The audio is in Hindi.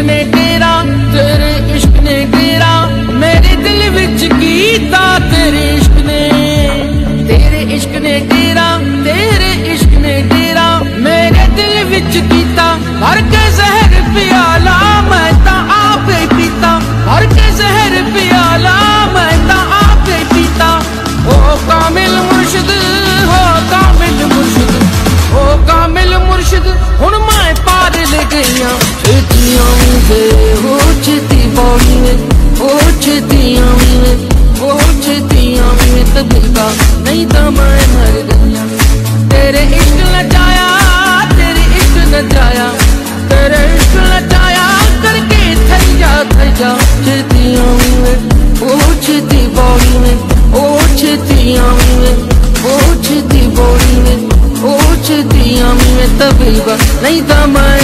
ने डेरा, तेरे इश्क ने डेरा, मेरे दिल विच कीता तेरे इश्क ने। तेरे इश्क ने डेरा, तेरे इश्क ने डेरा, मेरे दिल विच कीता। भर के जहर पियाला मैं तां आपे पीता, भर के जहर पियाला मैं तां आपे पीता। ओ कामिल मुर्शिद, हो कामिल मुर्शिद, ओ कामिल मुर्शिद, हुण मैं पार ले गईयां। छेतियां वे हो छेती पौड़ी में, ओ छेतियां वे, ओ छेतियां वे तबीबा, नहीं तो मैं मर गईयां। तेरे इश्क नचाया, तेरे इश्क नचाया, तेरे इश्क नचाया करके थैया थैया। छेतियां वे, ओ छेती पौड़ी में, ओ छेतियां वे, ओ छेती पौड़ी में, ओ छेतियां वे तबीबा, नहीं तो मैं